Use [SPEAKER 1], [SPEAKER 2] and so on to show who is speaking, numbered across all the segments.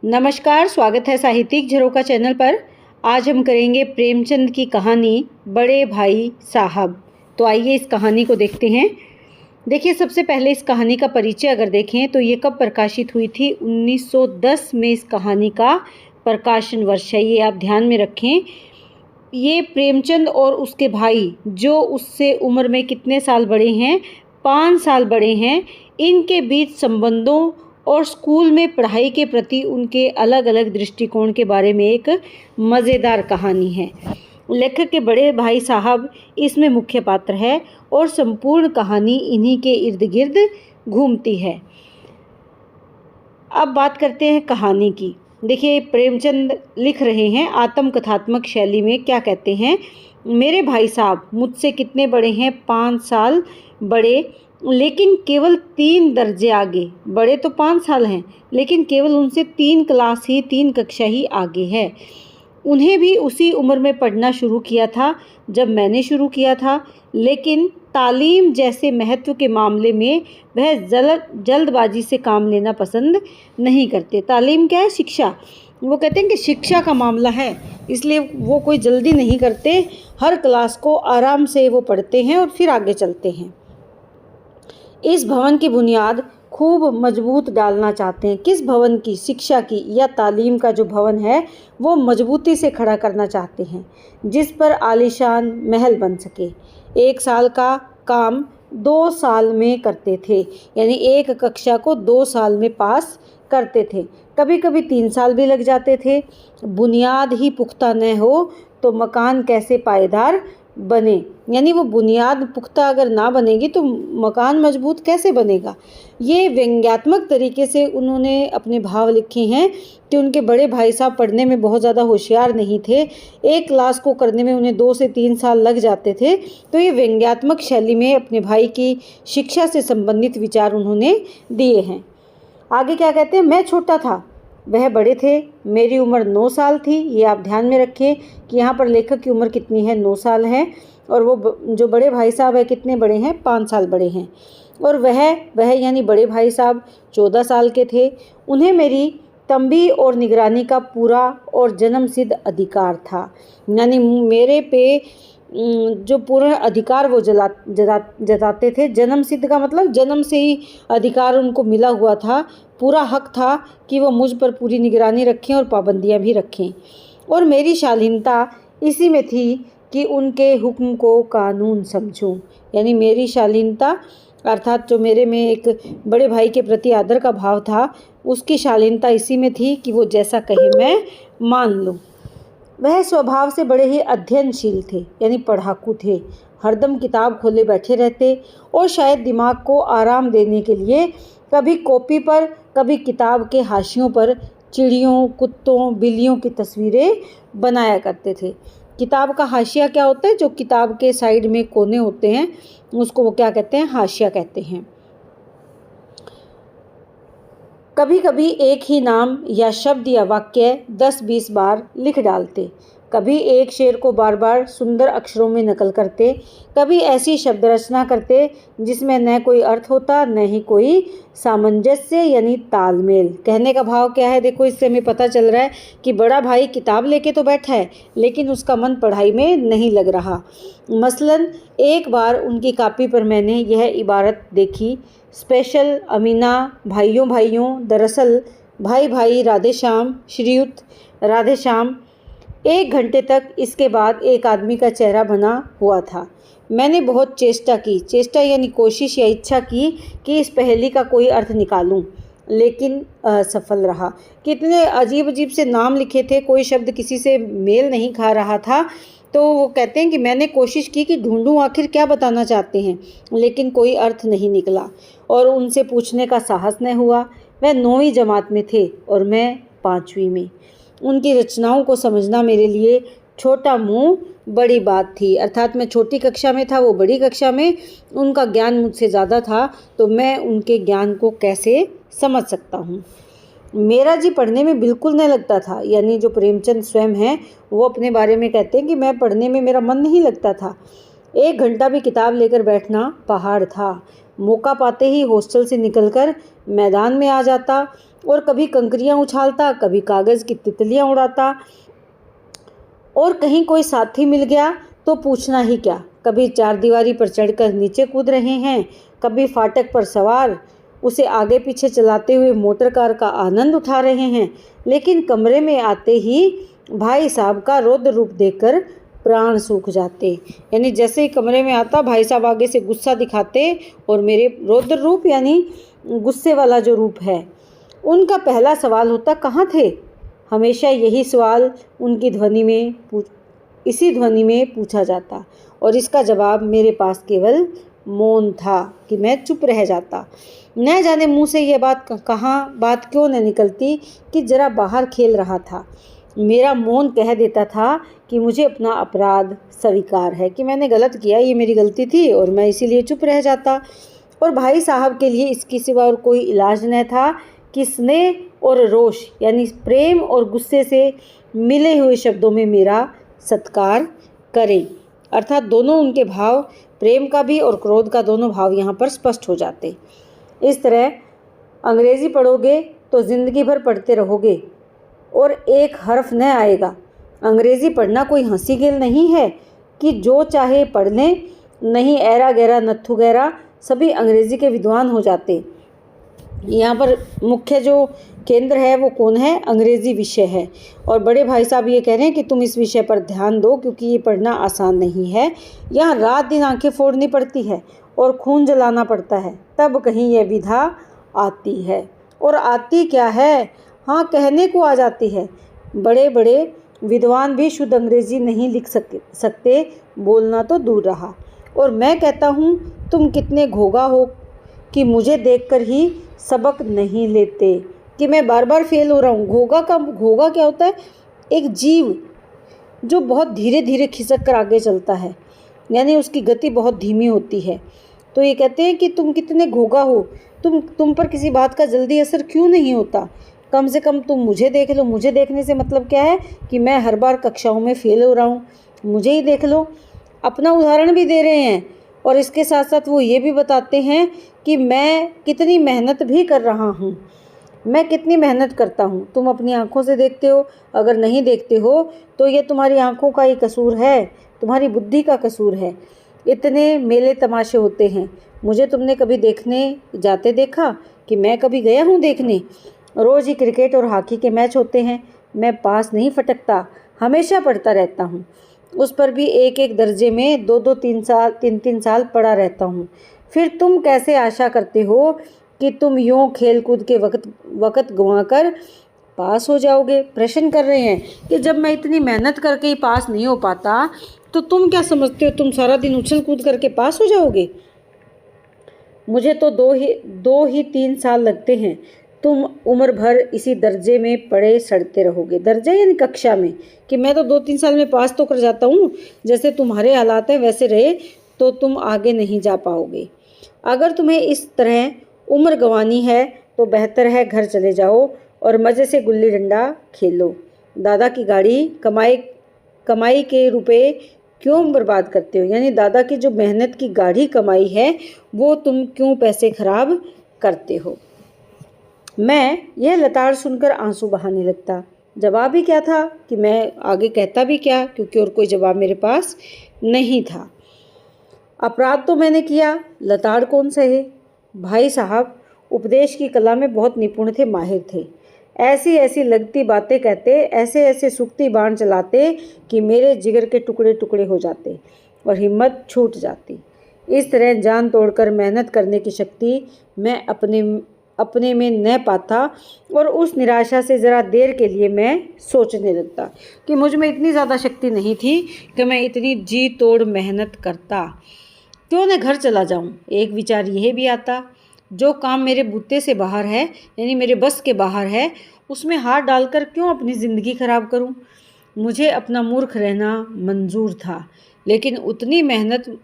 [SPEAKER 1] नमस्कार, स्वागत है साहित्यिक झरोखा चैनल पर। आज हम करेंगे प्रेमचंद की कहानी बड़े भाई साहब। तो आइए इस कहानी को देखते हैं। देखिए, सबसे पहले इस कहानी का परिचय अगर देखें तो ये कब प्रकाशित हुई थी। 1910 में इस कहानी का प्रकाशन वर्ष है, ये आप ध्यान में रखें। ये प्रेमचंद और उसके भाई, जो उससे उम्र में कितने साल बड़े हैं, 5 साल बड़े हैं, इनके बीच संबंधों और स्कूल में पढ़ाई के प्रति उनके अलग अलग दृष्टिकोण के बारे में एक मज़ेदार कहानी है। लेखक के बड़े भाई साहब इसमें मुख्य पात्र है और संपूर्ण कहानी इन्हीं के इर्द गिर्द घूमती है। अब बात करते हैं कहानी की। देखिए, प्रेमचंद लिख रहे हैं आत्मकथात्मक शैली में। क्या कहते हैं? मेरे भाई साहब मुझसे कितने बड़े हैं? 5 साल बड़े, लेकिन केवल 3 दर्जे आगे। बड़े तो 5 साल हैं, लेकिन केवल उनसे 3 कक्षा ही आगे है। उन्हें भी उसी उम्र में पढ़ना शुरू किया था जब मैंने शुरू किया था, लेकिन तालीम जैसे महत्व के मामले में वह जल्दबाजी से काम लेना पसंद नहीं करते। तालीम क्या है? शिक्षा। वो कहते हैं कि शिक्षा का मामला है, इसलिए वो कोई जल्दी नहीं करते। हर क्लास को आराम से वो पढ़ते हैं और फिर आगे चलते हैं। इस भवन की बुनियाद खूब मजबूत डालना चाहते हैं। किस भवन की? शिक्षा की या तालीम का जो भवन है वो मजबूती से खड़ा करना चाहते हैं, जिस पर आलीशान महल बन सके। 1 साल का काम 2 साल में करते थे, यानी एक कक्षा को 2 साल में पास करते थे। कभी कभी 3 साल भी लग जाते थे। बुनियाद ही पुख्ता न हो तो मकान कैसे पायेदार बने, यानी वो बुनियाद पुख्ता अगर ना बनेगी तो मकान मजबूत कैसे बनेगा। ये व्यंग्यात्मक तरीके से उन्होंने अपने भाव लिखे हैं कि उनके बड़े भाई साहब पढ़ने में बहुत ज़्यादा होशियार नहीं थे। एक क्लास को करने में उन्हें 2 से 3 साल लग जाते थे। तो ये व्यंग्यात्मक शैली में अपने भाई की शिक्षा से संबंधित विचार उन्होंने दिए हैं। आगे क्या कहते हैं? मैं छोटा था, वह बड़े थे। मेरी उम्र 9 साल थी। ये आप ध्यान में रखें कि यहाँ पर लेखक की उम्र कितनी है? 9 साल है। और वो जो बड़े भाई साहब है कितने बड़े हैं? 5 साल बड़े हैं। और वह यानी बड़े भाई साहब 14 साल के थे। उन्हें मेरी तंबी और निगरानी का पूरा और जन्मसिद्ध अधिकार था, यानी मेरे पे जो पूर्ण अधिकार वो जताते थे। जन्म सिद्ध का मतलब जन्म से ही अधिकार उनको मिला हुआ था, पूरा हक था कि वो मुझ पर पूरी निगरानी रखें और पाबंदियां भी रखें। और मेरी शालीनता इसी में थी कि उनके हुक्म को कानून समझूं, यानी मेरी शालीनता अर्थात जो मेरे में एक बड़े भाई के प्रति आदर का भाव था, उसकी शालीनता इसी में थी कि वो जैसा कहे मैं मान लूँ। वह स्वभाव से बड़े ही अध्ययनशील थे, यानी पढ़ाकू थे। हरदम किताब खोले बैठे रहते और शायद दिमाग को आराम देने के लिए कभी कॉपी पर, कभी किताब के हाशियों पर चिड़ियों, कुत्तों, बिल्लियों की तस्वीरें बनाया करते थे। किताब का हाशिया क्या होता है? जो किताब के साइड में कोने होते हैं उसको वो क्या कहते हैं? हाशिया कहते हैं। कभी कभी एक ही नाम या शब्द या वाक्य 10-20 बार लिख डालते। कभी एक शेर को बार बार सुंदर अक्षरों में नकल करते। कभी ऐसी शब्द रचना करते जिसमें न कोई अर्थ होता, न ही कोई सामंजस्य यानी तालमेल। कहने का भाव क्या है? देखो, इससे हमें पता चल रहा है कि बड़ा भाई किताब लेके तो बैठा है, लेकिन उसका मन पढ़ाई में नहीं लग रहा। मसलन एक बार उनकी कॉपी पर मैंने यह इबारत देखी: स्पेशल अमीना, भाइयों भाइयों, दरअसल भाई भाई, राधे श्याम, श्रीयुत राधे श्याम। 1 घंटे तक इसके बाद एक आदमी का चेहरा बना हुआ था। मैंने बहुत चेष्टा यानी कोशिश या इच्छा की कि इस पहेली का कोई अर्थ निकालूं, लेकिन असफल रहा। कितने अजीब अजीब से नाम लिखे थे, कोई शब्द किसी से मेल नहीं खा रहा था। तो वो कहते हैं कि मैंने कोशिश की कि ढूंढूं आखिर क्या बताना चाहते हैं, लेकिन कोई अर्थ नहीं निकला और उनसे पूछने का साहस न हुआ। वह 9वीं जमात में थे और मैं 5वीं में। उनकी रचनाओं को समझना मेरे लिए छोटा मुँह बड़ी बात थी, अर्थात मैं छोटी कक्षा में था, वो बड़ी कक्षा में। उनका ज्ञान मुझसे ज़्यादा था, तो मैं उनके ज्ञान को कैसे समझ सकता हूँ। मेरा जी पढ़ने में बिल्कुल नहीं लगता था, यानी जो प्रेमचंद स्वयं हैं वो अपने बारे में कहते हैं कि मैं पढ़ने में मेरा मन नहीं लगता था। 1 घंटा भी किताब लेकर बैठना पहाड़ था। मौका पाते ही हॉस्टल से निकलकर मैदान में आ जाता और कभी कंकरियां उछालता, कभी कागज़ की तितलियां उड़ाता। और कहीं कोई साथी मिल गया तो पूछना ही क्या, कभी चारदीवारी पर चढ़कर नीचे कूद रहे हैं, कभी फाटक पर सवार उसे आगे पीछे चलाते हुए मोटर कार का आनंद उठा रहे हैं। लेकिन कमरे में आते ही भाई साहब का रौद्र रूप देखकर प्राण सूख जाते। यानी जैसे ही कमरे में आता, भाई साहब आगे से गुस्सा दिखाते और मेरे रौद्र रूप यानी गुस्से वाला जो रूप है, उनका पहला सवाल होता, कहाँ थे? हमेशा यही सवाल उनकी इसी ध्वनि में पूछा जाता और इसका जवाब मेरे पास केवल मौन था कि मैं चुप रह जाता। न जाने मुंह से ये बात क्यों न निकलती कि जरा बाहर खेल रहा था। मेरा मौन कह देता था कि मुझे अपना अपराध स्वीकार है, कि मैंने गलत किया, ये मेरी गलती थी और मैं इसीलिए चुप रह जाता। और भाई साहब के लिए इसके सिवा और कोई इलाज न था कि स्नेह और रोष यानी प्रेम और गुस्से से मिले हुए शब्दों में मेरा सत्कार करें। अर्थात दोनों उनके भाव, प्रेम का भी और क्रोध का, दोनों भाव यहाँ पर स्पष्ट हो जाते। इस तरह अंग्रेज़ी पढ़ोगे तो ज़िंदगी भर पढ़ते रहोगे और एक हर्फ न आएगा। अंग्रेज़ी पढ़ना कोई हंसी खेल नहीं है कि जो चाहे पढ़ लें, नहीं ऐरा गैरा नत्थु गैरा सभी अंग्रेज़ी के विद्वान हो जाते। यहाँ पर मुख्य जो केंद्र है वो कौन है? अंग्रेज़ी विषय है। और बड़े भाई साहब ये कह रहे हैं कि तुम इस विषय पर ध्यान दो क्योंकि ये पढ़ना आसान नहीं है। यहाँ रात दिन आंखें फोड़नी पड़ती है और खून जलाना पड़ता है, तब कहीं यह विधा आती है। और आती क्या है, हाँ कहने को आ जाती है। बड़े बड़े विद्वान भी शुद्ध अंग्रेज़ी नहीं लिख सकते, बोलना तो दूर रहा। और मैं कहता हूँ तुम कितने घोगा हो कि मुझे देखकर ही सबक नहीं लेते, कि मैं बार बार फेल हो रहा हूँ। घोगा क्या होता है? एक जीव जो बहुत धीरे धीरे खिसक कर आगे चलता है, यानी उसकी गति बहुत धीमी होती है। तो ये कहते हैं कि तुम कितने घोगा हो, तुम पर किसी बात का जल्दी असर क्यों नहीं होता? कम से कम तुम मुझे देख लो। मुझे देखने से मतलब क्या है कि मैं हर बार कक्षाओं में फेल हो रहा हूँ, मुझे ही देख लो। अपना उदाहरण भी दे रहे हैं और इसके साथ साथ वो ये भी बताते हैं कि मैं कितनी मेहनत भी कर रहा हूँ, मैं कितनी मेहनत करता हूँ। तुम अपनी आँखों से देखते हो, अगर नहीं देखते हो तो ये तुम्हारी आँखों का ही कसूर है, तुम्हारी बुद्धि का कसूर है। इतने मेले तमाशे होते हैं, मुझे तुमने कभी देखने जाते देखा कि मैं कभी गया हूँ देखने? रोज़ ही क्रिकेट और हॉकी के मैच होते हैं, मैं पास नहीं फटकता, हमेशा पढ़ता रहता हूँ। उस पर भी एक एक दर्जे में 2-2 3 साल पढ़ा रहता हूँ। फिर तुम कैसे आशा करते हो कि तुम यूँ खेल कूद के वक्त गंवाकर पास हो जाओगे? प्रश्न कर रहे हैं कि जब मैं इतनी मेहनत करके ही पास नहीं हो पाता तो तुम क्या समझते हो तुम सारा दिन उछल कूद करके पास हो जाओगे? मुझे तो दो ही 3 साल लगते हैं, तुम उम्र भर इसी दर्जे में पड़े सड़ते रहोगे। दर्जे यानी कक्षा में, कि मैं तो 2-3 साल में पास तो कर जाता हूँ, जैसे तुम्हारे हालात हैं वैसे रहे तो तुम आगे नहीं जा पाओगे। अगर तुम्हें इस तरह उम्र गंवानी है तो बेहतर है घर चले जाओ और मज़े से गुल्ली डंडा खेलो। दादा की गाड़ी कमाई के रुपए क्यों बर्बाद करते हो? यानी दादा की जो मेहनत की गाढ़ी कमाई है वो तुम क्यों पैसे खराब करते हो? मैं यह लताड़ सुनकर आंसू बहाने लगता। जवाब ही क्या था कि मैं आगे कहता भी क्या, क्योंकि और कोई जवाब मेरे पास नहीं था। अपराध तो मैंने किया, लताड़ कौन सहे? भाई साहब उपदेश की कला में बहुत निपुण थे, माहिर थे। ऐसी ऐसी लगती बातें कहते, ऐसे ऐसे सूखती बाण चलाते कि मेरे जिगर के टुकड़े टुकड़े हो जाते और हिम्मत छूट जाती। इस तरह जान तोड़कर मेहनत करने की शक्ति मैं अपने में न पाता और उस निराशा से ज़रा देर के लिए मैं सोचने लगता कि मुझ में इतनी ज़्यादा शक्ति नहीं थी कि मैं इतनी जी तोड़ मेहनत करता। क्यों न घर चला जाऊं? एक विचार यह भी आता, जो काम मेरे बूते से बाहर है यानी मेरे बस के बाहर है, उसमें हाथ डालकर क्यों अपनी ज़िंदगी खराब करूं? मुझे अपना मूर्ख रहना मंजूर था, लेकिन उतनी मेहनत,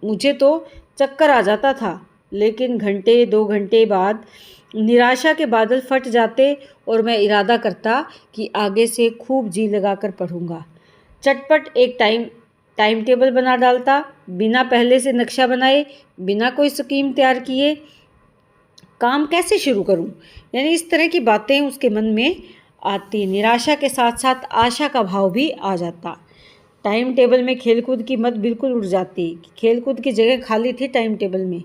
[SPEAKER 1] मुझे तो चक्कर आ जाता था। लेकिन घंटे 2 घंटे बाद निराशा के बादल फट जाते और मैं इरादा करता कि आगे से खूब जी लगाकर पढ़ूंगा। चटपट एक टाइम टाइम टेबल बना डालता, बिना पहले से नक्शा बनाए, बिना कोई स्कीम तैयार किए। काम कैसे शुरू करूं? यानी इस तरह की बातें उसके मन में आती। निराशा के साथ साथ आशा का भाव भी आ जाता। टाइम टेबल में खेलकूद की मत बिल्कुल उड़ जाती। खेलकूद की जगह खाली थी टाइम टेबल में।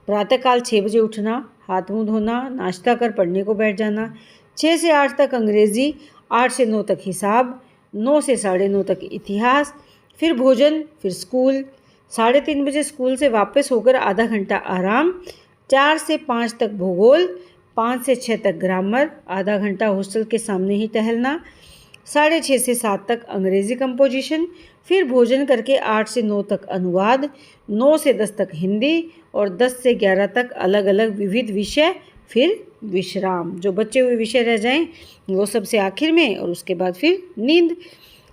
[SPEAKER 1] प्रातःकाल 6 बजे उठना, हाथ मुंह धोना, नाश्ता कर पढ़ने को बैठ जाना, 6 से 8 तक अंग्रेज़ी, 8 से 9 तक हिसाब, 9 से 9:30 तक इतिहास, फिर भोजन, फिर स्कूल, 3:30 बजे स्कूल से वापस होकर आधा घंटा आराम, 4 से 5 तक भूगोल, 5 से 6 तक ग्रामर, आधा घंटा हॉस्टल के सामने ही टहलना, 6:30 से 7 तक अंग्रेज़ी कंपोजिशन, फिर भोजन करके 8 से 9 तक अनुवाद, 9 से 10 तक हिंदी और 10 से 11 तक अलग अलग विविध विषय, फिर विश्राम। जो बचे हुए विषय रह जाएं वो सबसे आखिर में, और उसके बाद फिर नींद।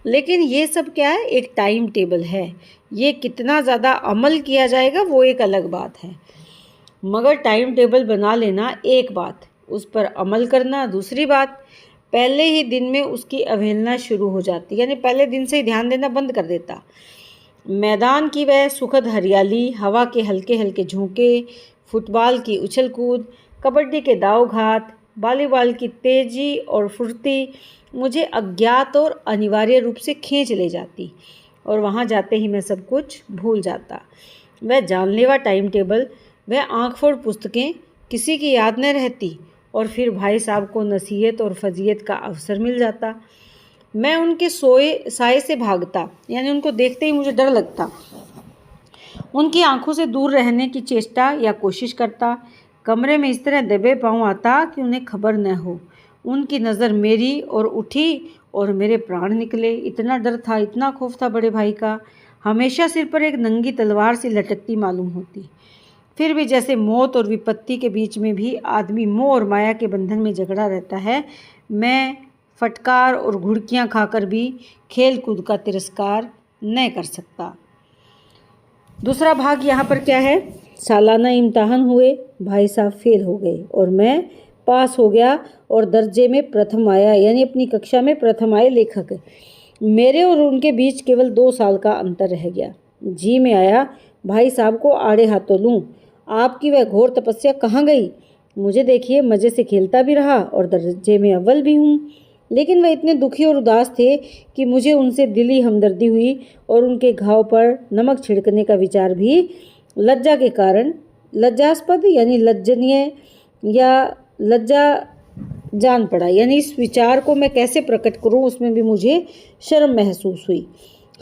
[SPEAKER 1] लेकिन ये सब क्या है? एक टाइम टेबल है। ये कितना ज़्यादा अमल किया जाएगा वो एक अलग बात है। मगर टाइम टेबल बना लेना एक बात, उस पर अमल करना दूसरी बात। पहले ही दिन में उसकी अवहेलना शुरू हो जाती, यानी पहले दिन से ही ध्यान देना बंद कर देता। मैदान की वह सुखद हरियाली, हवा के हल्के हल्के झोंके, फुटबॉल की उछल कूद, कबड्डी के दाव घात, वॉलीबॉल की तेजी और फुर्ती मुझे अज्ञात और अनिवार्य रूप से खींच ले जाती, और वहाँ जाते ही मैं सब कुछ भूल जाता। वह जानलेवा टाइम टेबल, वह आँख फोड़ पुस्तकें किसी की याद न रहती, और फिर भाई साहब को नसीहत और फजीयत का अवसर मिल जाता। मैं उनके साए से भागता, यानी उनको देखते ही मुझे डर लगता। उनकी आंखों से दूर रहने की चेष्टा या कोशिश करता। कमरे में इस तरह दबे पाँव आता कि उन्हें खबर न हो। उनकी नज़र मेरी और उठी और मेरे प्राण निकले। इतना डर था, इतना खौफ था बड़े भाई का। हमेशा सिर पर एक नंगी तलवार सी लटकती मालूम होती। फिर भी जैसे मौत और विपत्ति के बीच में भी आदमी मोह और माया के बंधन में जकड़ा रहता है, मैं फटकार और घुड़कियां खाकर भी खेल कूद का तिरस्कार न कर सकता। दूसरा भाग यहाँ पर क्या है? सालाना इम्तहान हुए, भाई साहब फेल हो गए और मैं पास हो गया और दर्जे में प्रथम आया, यानी अपनी कक्षा में प्रथम आए लेखक। मेरे और उनके बीच केवल 2 साल का अंतर रह गया। जी में आया भाई साहब को आड़े हाथों लूँ। आपकी वह घोर तपस्या कहाँ गई? मुझे देखिए, मज़े से खेलता भी रहा और दर्जे में अव्वल भी हूँ। लेकिन वह इतने दुखी और उदास थे कि मुझे उनसे दिली हमदर्दी हुई और उनके घाव पर नमक छिड़कने का विचार भी लज्जा के कारण, लज्जास्पद यानी लज्जनीय या लज्जा जान पड़ा। यानी इस विचार को मैं कैसे प्रकट करूं, उसमें भी मुझे शर्म महसूस हुई।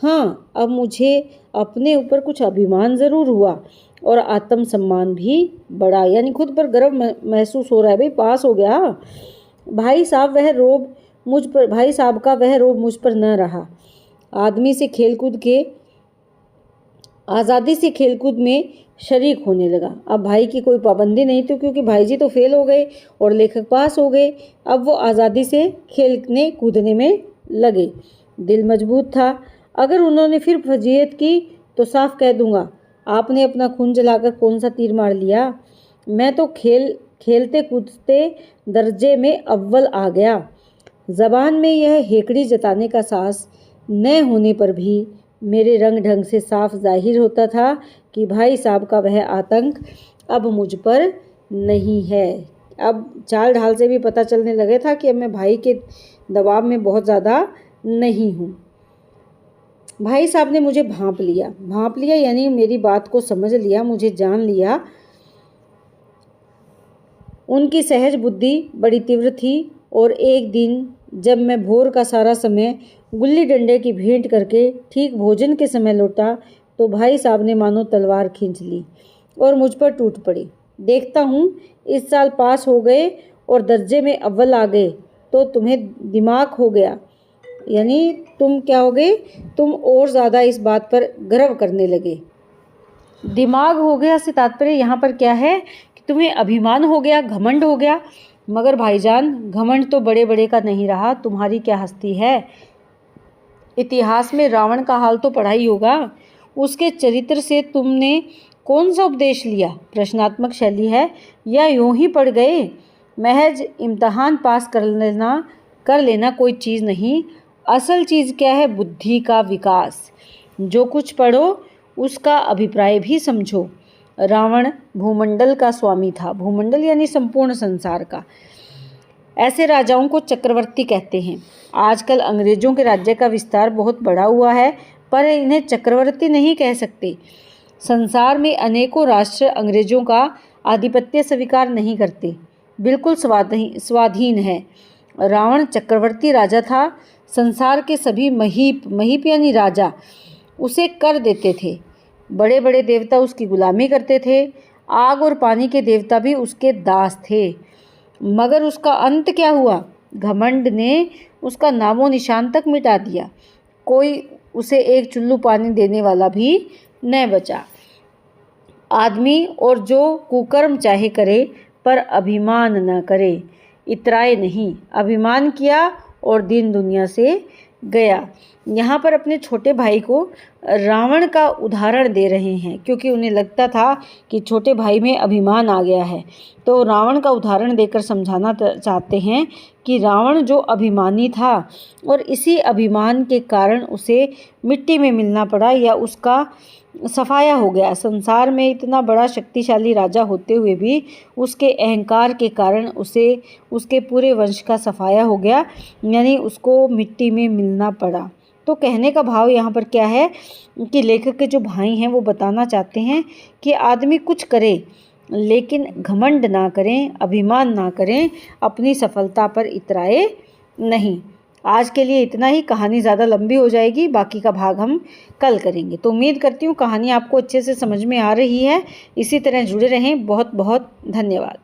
[SPEAKER 1] हाँ, अब मुझे अपने ऊपर कुछ अभिमान ज़रूर हुआ और आत्मसम्मान भी बढ़ा, यानी खुद पर गर्व महसूस हो रहा है। भाई पास हो गया। भाई साहब का वह रोब मुझ पर न रहा। आदमी से खेलकूद के आज़ादी से खेलकूद में शरीक होने लगा। अब भाई की कोई पाबंदी नहीं थी, क्योंकि भाई जी तो फेल हो गए और लेखक पास हो गए। अब वो आज़ादी से खेलने कूदने में लगे। दिल मजबूत था। अगर उन्होंने फिर फजीयत की तो साफ कह दूंगा, आपने अपना खून जलाकर कौन सा तीर मार लिया? मैं तो खेलते कूदते दर्जे में अव्वल आ गया। ज़बान में यह हेकड़ी जताने का साहस न होने पर भी मेरे रंग ढंग से साफ जाहिर होता था कि भाई साहब का वह आतंक अब मुझ पर नहीं है। अब चाल ढाल से भी पता चलने लगा था कि अब मैं भाई के दबाव में बहुत ज़्यादा नहीं हूँ। भाई साहब ने मुझे भांप लिया यानी मेरी बात को समझ लिया, मुझे जान लिया। उनकी सहज बुद्धि बड़ी तीव्र थी और एक दिन जब मैं भोर का सारा समय गुल्ली डंडे की भेंट करके ठीक भोजन के समय लौटा तो भाई साहब ने मानो तलवार खींच ली और मुझ पर टूट पड़ी। देखता हूँ इस साल पास हो गए और दर्जे में अव्वल आ गए तो तुम्हें दिमाग हो गया, यानी तुम क्या हो गए? तुम और ज़्यादा इस बात पर गर्व करने लगे। दिमाग हो गया से तात्पर्य यहाँ पर क्या है कि तुम्हें अभिमान हो गया, घमंड हो गया। मगर भाईजान, घमंड तो बड़े बड़े का नहीं रहा, तुम्हारी क्या हस्ती है। इतिहास में रावण का हाल तो पढ़ा ही होगा। उसके चरित्र से तुमने कौन सा उपदेश लिया? प्रश्नात्मक शैली है या यूं ही पढ़ गए? महज इम्तहान पास कर लेना कोई चीज़ नहीं। असल चीज़ क्या है? बुद्धि का विकास। जो कुछ पढ़ो उसका अभिप्राय भी समझो। रावण भूमंडल का स्वामी था। भूमंडल यानी संपूर्ण संसार का। ऐसे राजाओं को चक्रवर्ती कहते हैं। आजकल अंग्रेजों के राज्य का विस्तार बहुत बढ़ा हुआ है, पर इन्हें चक्रवर्ती नहीं कह सकते। संसार में अनेकों राष्ट्र अंग्रेजों का आधिपत्य स्वीकार नहीं करते, बिल्कुल स्वाधीन है। रावण चक्रवर्ती राजा था। संसार के सभी महीप यानी राजा उसे कर देते थे। बड़े बड़े देवता उसकी गुलामी करते थे। आग और पानी के देवता भी उसके दास थे। मगर उसका अंत क्या हुआ? घमंड ने उसका नामो निशान तक मिटा दिया। कोई उसे एक चुल्लू पानी देने वाला भी न बचा। आदमी और जो कुकर्म चाहे करे, पर अभिमान न करे। इतराए नहीं, अभिमान किया और दीन दुनिया से गया। यहाँ पर अपने छोटे भाई को रावण का उदाहरण दे रहे हैं, क्योंकि उन्हें लगता था कि छोटे भाई में अभिमान आ गया है। तो रावण का उदाहरण देकर समझाना चाहते हैं कि रावण जो अभिमानी था और इसी अभिमान के कारण उसे मिट्टी में मिलना पड़ा या उसका सफाया हो गया। संसार में इतना बड़ा शक्तिशाली राजा होते हुए भी उसके अहंकार के कारण उसे उसके पूरे वंश का सफाया हो गया, यानी उसको मिट्टी में मिलना पड़ा। तो कहने का भाव यहाँ पर क्या है कि लेखक के जो भाई हैं वो बताना चाहते हैं कि आदमी कुछ करे लेकिन घमंड ना करें, अभिमान ना करें, अपनी सफलता पर इतराए नहीं। आज के लिए इतना ही। कहानी ज़्यादा लंबी हो जाएगी, बाकी का भाग हम कल करेंगे। तो उम्मीद करती हूँ कहानी आपको अच्छे से समझ में आ रही है। इसी तरह जुड़े रहें। बहुत बहुत धन्यवाद।